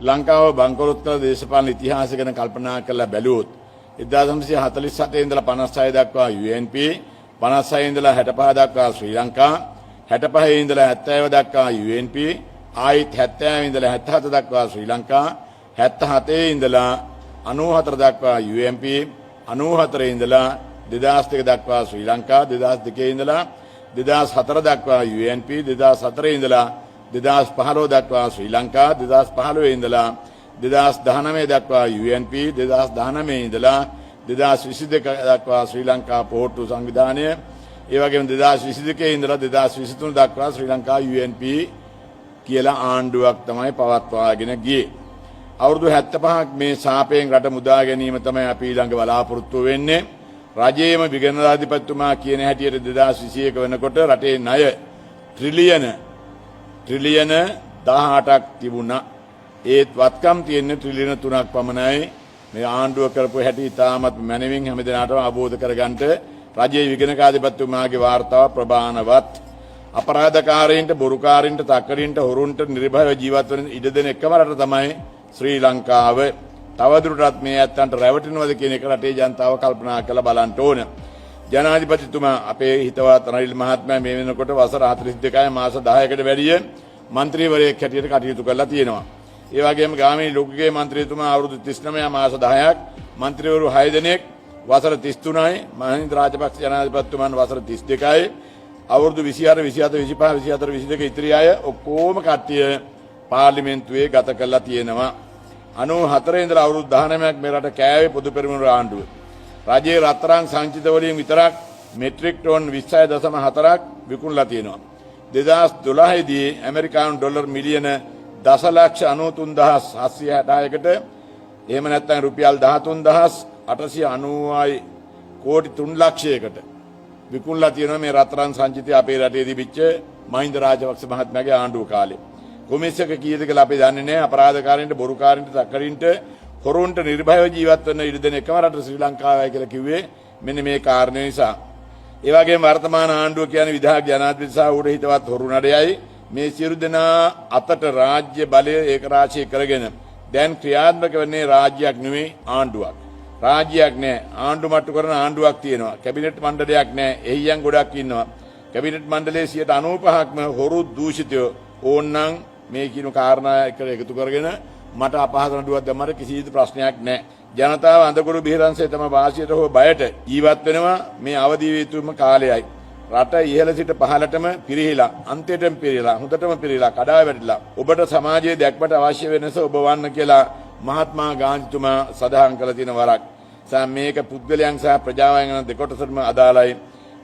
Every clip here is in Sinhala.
ලංකාව බංකොලොත් කළ දේශපාලන ඉතිහාසය ගැන කල්පනා කරලා බැලුවොත් 1947 ඉඳලා 56 දක්වා UNP, 56 ඉඳලා 65 දක්වා ශ්‍රී ලංකා, 65 ඉඳලා 70 දක්වා UNP, ආයිත් 70 ඉඳලා 77 දක්වා ශ්‍රී ලංකා, 77 ඉඳලා 94 දක්වා UNP, 94 ඉඳලා 2002 දක්වා ශ්‍රී ලංකා, 2002 ඉඳලා 2004 දක්වා UNP, 2004 ඉඳලා 2015 දක්වා ශ්‍රී ලංකා, 2015 ඉඳලා 2019 දක්වා UNP, 2019 ඉඳලා 2022 දක්වා ශ්‍රී ලංකා පොහොට්ටු සංවිධානය, ඒ වගේම 2022 ඉඳලා 2023 දක්වා ශ්‍රී ලංකා UNP කියලා ආණ්ඩුවක් තමයි පවත්වාගෙන ගියේ. අවුරුදු 75ක් මේ ශාපයෙන් රට මුදා ගැනීම තමයි අපි ඊළඟ බලාපොරොත්තු වෙන්නේ. රජයේම විගණනාධිපතිතුමා කියන හැටියට 2021 වෙනකොට රටේ ණය ට්‍රිලියන 18ක් තිබුණා. ඒත් වත්කම් තියෙන්නේ ට්‍රිලියන 3ක් පමණයි. මේ ආණ්ඩුව කරපු හැටි ඉතාමත් මැනවින් හැමදෙනාටම අවබෝධ කරගන්නට රජයේ විගණනාධිපතිතුමාගේ වාර්තාව ප්‍රබානවත්. අපරාධකාරීන්ට, බොරුකාරීන්ට, තක්කඩින්ට, හොරුන්ට නිර්භයව ජීවත් වෙන ඉඩ දෙන එකම රට තමයි ශ්‍රී ලංකාව. තවදුරටත් මේ ඇත්තන්ට රැවටෙනවද කියන එක රටේ ජනතාව කල්පනා කරලා බලන්න ඕන. ජනාධිපතිතුමා අපේ හිතවත් රනිල් මහත්මයා මේ වෙනකොට වසර 42යි මාස 10කට වැඩිය മന്ത്രിවරයෙක් හැටියට කටයුතු කරලා තියෙනවා. ඒ වගේම ගාමිණී ලොකුගේ മന്ത്രിතුමා අවුරුදු 39 මාස 10ක්, മന്ത്രിවරු 6 දෙනෙක් වසර 33යි, මහින්ද රාජපක්ෂ ජනාධිපතිතුමන් වසර 32යි, අවුරුදු 26, 27, 25, 24, 22 ඉතිරි අය ඔක්කොම කට්ටිය පාර්ලිමේන්තුවේ ගත කරලා තියෙනවා. 94 ඉඳලා අවුරුදු 19ක් මේ රට කෑවේ පොදු පෙරමුණු ආණ්ඩුව. රජයේ රත්තරන් සංචිත වලින් විතරක් මෙට්‍රික් टन 20.4ක් විකුණලා තියෙනවා. 2012 දී ඇමරිකානු ඩොලර් මිලියන 10,93,766කට එහෙම නැත්නම් රුපියල් 13,890යි කෝටි 3 ලක්ෂයකට විකුණලා තියෙනවා මේ රත්තරන් සංචිතය අපේ රටේ තිබිච්ච මහින්ද රාජපක්ෂ මහත්මයාගේ ආණ්ඩුව කාලේ. කොමිසක කීයද කියලා අපි දන්නේ නැහැ. අපරාධකාරීන්ට, බොරුකාරීන්ට, තක්කඩින්ට, හොරුන්ට නිර්භයව ජීවත් වෙන්න ඉඩ දෙන එකම රට ශ්‍රී ලංකාවයි කියලා කිව්වේ මෙන්න මේ කාරණේ නිසා. ඒ වගේම වර්තමාන ආණ්ඩුව කියන්නේ විධායක ජනාධිපති සහ ඌට හිතවත් හොරු නඩයයි. මේ සියලු දෙනා අතට රාජ්‍ය බලය ඒකරාශී කරගෙන දැන් ක්‍රියාත්මක වෙන්නේ රාජ්‍යයක් නෙවෙයි ආණ්ඩුවක්. රාජ්‍යයක් නෑ. ආණ්ඩු මට්ටු කරන ආණ්ඩුවක් තියෙනවා. කැබිනට් මණ්ඩලයක් නෑ. එහියන් ගොඩක් ඉන්නවා. කැබිනට් මණ්ඩලයේ 95%ක්ම හොරු දූෂිතයෝ. ඕන්නම් මේ කියන කාරණා එක එකතු කරගෙන මට අපහාස නඩුවක් දැම්මට කිසිදු ප්‍රශ්නයක් නැහැ. ජනතාව අඳගොඩ බිහිරන්සේ තම වාසියට හෝ බයට ජීවත් වෙනවා මේ අවදි වේතුම කාලයයි. රට ඉහළ සිට පහළටම පිරිහිලා, අන්තිමටම පිරිහිලා, හොඳටම පිරිහිලා, කඩා වැටිලා. ඔබට සමාජයේ දැක්මට අවශ්‍ය වෙනස ඔබ වන්න කියලා මහත්මා ගාන්ධිතුමා සඳහන් කළ තියෙන වරක්. මේක පුද්ගලයන් සහ ප්‍රජාවන් යන දෙකොටසටම අදාළයි.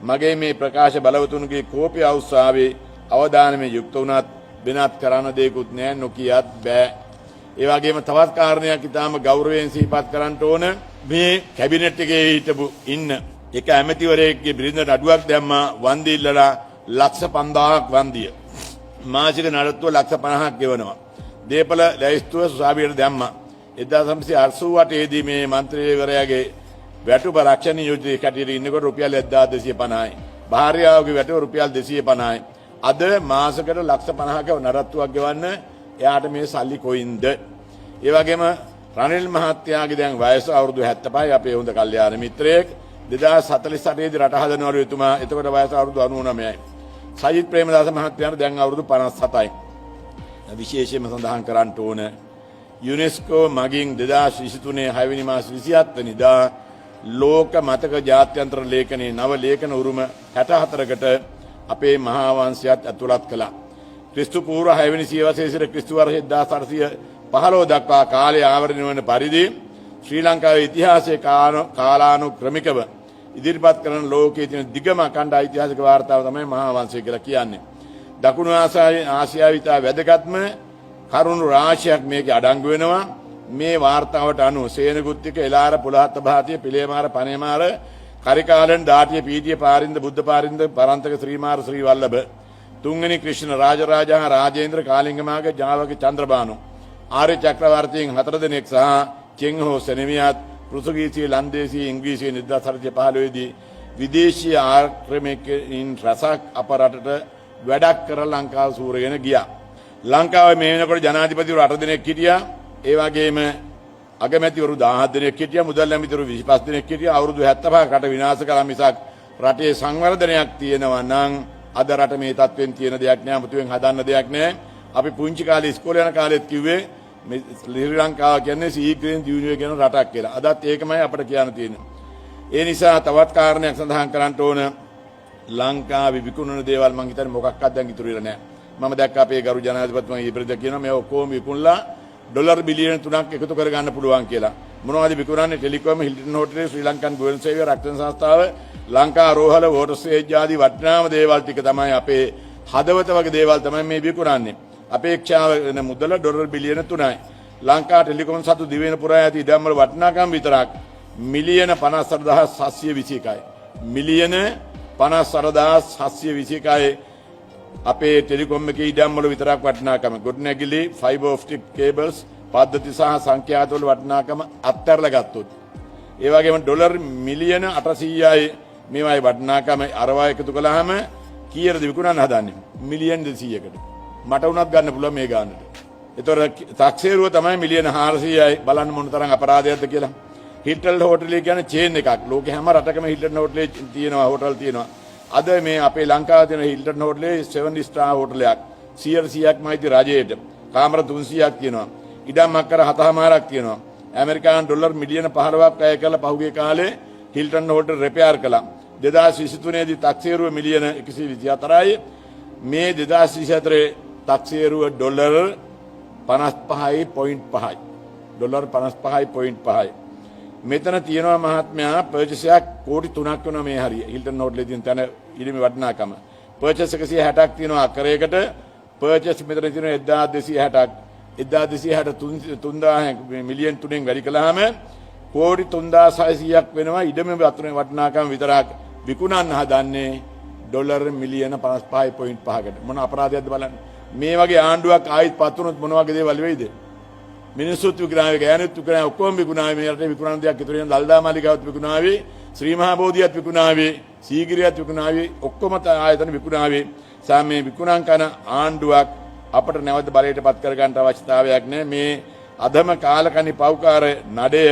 මගේ මේ ප්‍රකාශ බලවතුන්ගේ කෝපය උත්සාහයේ අවධානයෙන් යුක්ත වුණත් වෙනත් කරන්න දෙයක්වත් නැහැ, නොකියත් බෑ. ඒ වගේම තවත් කාරණයක් ඉතාම ගෞරවයෙන් සිහිපත් කරන්න ඕන. මේ කැබිනට් එකේ හිටපු ඉන්න එක ඇමතිවරයෙක්ගේ බිරිඳට අඩුවක් දැම්මා වන්දි ඉල්ලලා ලක්ෂ 5000ක් වන්දිය. මාසික නඩත්තුව ලක්ෂ 50ක් ගෙවනවා. දීපල ලැයිස්තුව සුසාවියට දැම්මා. 1988 දී මේ മന്ത്രിවරයාගේ වැටුප රක්ෂණ නියෝජිතයෙක් හැටියට ඉන්නකොට රුපියල් 1250යි. භාර්යාවගේ වැටුප රුපියල් 250යි. අද මාසකට ලක්ෂ 50ක නඩත්තුවක් ගෙවන්න එයාට මේ සල්ලි කොයින්ද? ඒ වගේම රනිල් මහත්තයාගේ දැන් වයස අවුරුදු 75යි. අපේ හොඳ කල්යාණ මිත්‍රයෙක්. 2048 දී රට හදනවලු එතුමා. එතකොට වයස අවුරුදු 99යි. සජිත් ප්‍රේමදාස මහත්තයාට දැන් අවුරුදු 57යි. විශේෂයෙන්ම සඳහන් කරන්න ඕන යුනෙස්කෝ මගින් 2023 6 වෙනි මාස 27 වෙනිදා ලෝක මතක ජාත්‍යන්තර ලේඛනයේ නව ලේඛන උරුම 64කට අපේ මහා වංශයත් ඇතුළත් කළා. ක්‍රිස්තු පූර්ව 6 වෙනි සියවසේ සිට ක්‍රිස්තු වර්ෂ 1815 දක්වා කාලය ආවරණය වන පරිදි ශ්‍රී ලංකාවේ ඉතිහාසයේ කාලානුක්‍රමිකව ඉදිරිපත් කරන ලෝකයේ තියෙන දිගම අඛණ්ඩ ඓතිහාසික වාර්තාව තමයි මහා වංශය කියලා කියන්නේ. දකුණු ආසියාවේ ඉතා වැදගත්ම කරුණු රාශියක් මේකේ අඩංගු වෙනවා. මේ වාර්තාවට අනුව සේනගුත්තික, එලාර, පුලහත් භාතිය, පිළේමාර, පනේමාර, කරිකාලන්, දාටිය, පීටිය, පාරින්ද, බුද්ධ පාරින්ද, පරන්තක, ශ්‍රීමාර, ශ්‍රී වල්ලභ, තුන්වෙනි ක්‍රිෂ්ණ, රාජරාජා, රාජේන්ද්‍ර, කාලිංගමාගේ, ජාවක, චන්ද්‍රබානු, ආර්ය චක්‍රවර්තීන් 4 දෙනෙක් සහ චෙංහෝ සෙනෙවියත් පෘතුගීසි, ලන්දේසි, ඉංග්‍රීසි 1915 දී විදේශීය ආක්‍රමණයකින් රසක් අප රටට වැඩක් කර ලංකාව සූරගෙන ගියා. ලංකාවේ මේ වෙනකොට ජනාධිපතිවරු 8 දෙනෙක් හිටියා. ඒ වගේම අගමැතිවරු 17 දෙනෙක් හිටියා, මුදල් ඇමතිවරු 25 දෙනෙක් හිටියා. අවුරුදු 75කට රට විනාශ කළා මිසක් රටේ සංවර්ධනයක් තියෙනවා නම් අද රට මේ තත්වෙන් තියෙන දෙයක් නෑ, අමුතුවෙන් හදන්න දෙයක් නෑ. අපි පුංචි කාලේ ඉස්කෝලේ යන කාලෙත් කිව්වේ මේ ශ්‍රී ලංකාව කියන්නේ සීඝ්‍රයෙන් දියුණු වෙන රටක් කියලා. අදත් ඒකමයි අපිට කියන්න තියෙන්නේ. ඒ නිසා තවත් කාරණයක් සඳහන් කරන්න ඕන. ලංකාවේ විකුණන දේවල් මං හිතන්නේ මොකක්වත් දැන් ඉතුරු වෙලා නැහැ. මම දැක්ක අපේ ගරු ජනාධිපතිතුමා ඊපෙරද කියනවා මේ ඔක්කොම විකුණලා ඩොලර් බිලියන 3ක් එකතු කරගන්න පුළුවන් කියලා. මොනවද විකුණන්නේ? ටෙලිකොම්, හිල්ටන් හෝටලේ, ශ්‍රී ලංකන් ගුවන් සේවය, රක්ෂණ සංස්ථාව, ලංකා රෝහල, වෝටර් ස්ටේජ් ආදී වටිනාම දේවල් ටික තමයි අපේ හදවත වගේ දේවල් තමයි මේ විකුණන්නේ. අපේක්ෂාව වෙන මුදල ඩොලර් බිලියන 3යි. ලංකා ටෙලිකොම් සතු දිවයින පුරා ඇති ඉඩම් වල වටිනාකම් විතරක් මිලියන 54721යි. මිලියන 54721යි අපේ ටෙලිකොම් එකේ ඉඩම් වල විතරක් වටිනාකම. ගොඩනැගිලි, ෆයිබර් ඔප්ටික් කේබල්ස්, පද්ධති සහ සංඛ්‍යාත වල වටිනාකම අත්හැරලා ගත්තොත්. ඒ වගේම ඩොලර් මිලියන 800යි මේවායි වටිනාකම අරවා එකතු කළාම කීයද විකුණන්න හදන්නේ? මිලියන් 200කට. මට උනත් ගන්න පුළුවන් මේ ගානට. ඒතකොට තාක්ෂේරුව තමයි මිලියන 400යි. බලන්න මොන තරම් අපරාධයක්ද කියලා. හිල්ටන් හෝටලේ කියන්නේ චේන් එකක්. ලෝකේ හැම රටකම හිල්ටන් හෝටලේ තියෙනවා, හෝටල් තියෙනවා. අද මේ අපේ ලංකාවේ තියෙන හිල්ටන් හෝටලේ 7 ස්ටාර් හෝටලයක් 100%ක්ම අයිති රජයට. කාමර 300ක් තියෙනවා. ඉඩම් අක්කර 7මාරක් තියෙනවා. ඇමරිකානු ඩොලර් මිලියන 15ක් වැය කරලා පහුගිය කාලේ හිල්ටන් හෝටල් රිපෙයාර් කළා. 2023 දී තාක්ෂේරුව මිලියන 124යි. මේ 2024 තාක්ෂේරුව ඩොලර් 55.5යි. ඩොලර් 55.5යි. මෙතන තියෙනවා මහත්මයා පර්චේස් එකක් කෝටි 3ක් වෙනවා මේ හරිය. හිල්ටන් හෝටලේ තියෙන තැන ඉරිමේ වටිනාකම. පර්චේස් 160ක් තියෙනවා අකරයකට. පර්චේස් මෙතන තියෙනවා 1260ක්. 1263 මිලියන් 3න් වැඩි කළාම කෝටි 3600ක් වෙනවා. ඉඩමේ වටිනාකම විතරක් විකුණන්න හදන්නේ ඩොලර් මිලියන 55.5කට. මොන අපරාධයක්ද බලන්න. මේ වගේ ආණ්ඩුවක් ආයිත් පත් වුණොත් මොන වගේ දේවල් වෙයිද? මිනිස්සුත් විකුණාවේ, ගෑනුත් විකුණාවේ, ඔක්කොම විකුණාවේ. මේ රටේ විකුණන දෙයක් ඉතුරු වෙන දල්දා මාලිගාවත් විකුණාවේ, ශ්‍රී මහා බෝධියත් විකුණාවේ, සීගිරියත් විකුණාවේ, ඔක්කොම ආයතන විකුණාවේ. සාමේ විකුණන් කරන ආණ්ඩුවක් අපට නැවත බලයට පත් කර ගන්න අවශ්‍යතාවයක් නැහැ. මේ අධම කාලකණි පව්කාර නඩය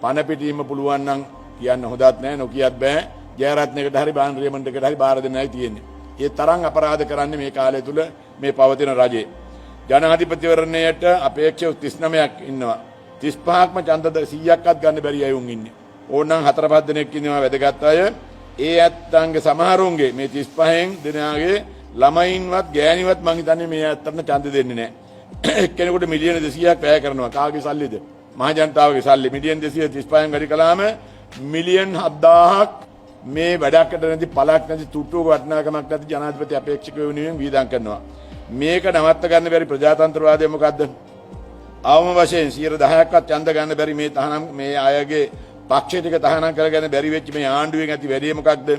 පණ පිටීම පුළුවන් නම් කියන්න හොදත් නැහැ, නොකියත් බෑ. ජයරත්නයකට හරි බාන් රේමන්ඩ්කට හරි බාර දෙන්නයි තියෙන්නේ. ඒ තරම් අපරාධ කරන්නේ මේ කාලය තුල මේ පවතින රජේ. ජනාධිපතිවරණයට අපේක්ෂක 39ක් ඉන්නවා. 35ක්ම ඡන්ද 100ක්වත් ගන්න බැරි අය උන් ඉන්නේ. ඕනනම් 4-5 දෙනෙක් ඉන්නවා වැදගත් අය. ඒ ඇත්තන්ගේ සමහරුන්ගේ මේ 35න් දෙනාගේ ළමයින්වත් ගෑණිවත් මං හිතන්නේ මේ ඇත්තන්ට ඡන්ද දෙන්නේ නැහැ. එක්කෙනෙකුට මිලියන 200ක් වැය කරනවා. කාගේ සල්ලිද? මහ ජනතාවගේ සල්ලි. මිලියන 235න් වැඩි කළාම මිලියන් 7000ක් මේ වැඩකට නැති පළක් නැති තුට්ටුවක වටිනාකමක් නැති ජනාධිපති අපේක්ෂකයෝ වෙනුවෙන් වියදම් කරනවා. මේක නවත්ත ගන්න බැරි ප්‍රජාතන්ත්‍රවාදය මොකද්ද? අවම වශයෙන් 10%ක්වත් ඡන්ද ගන්න බැරි මේ තහනම් මේ අයගේ පක්ෂ ටික තහනම් කරගෙන බැරි වෙච්ච මේ ආණ්ඩුවෙන් ඇති වැඩේ මොකක්ද?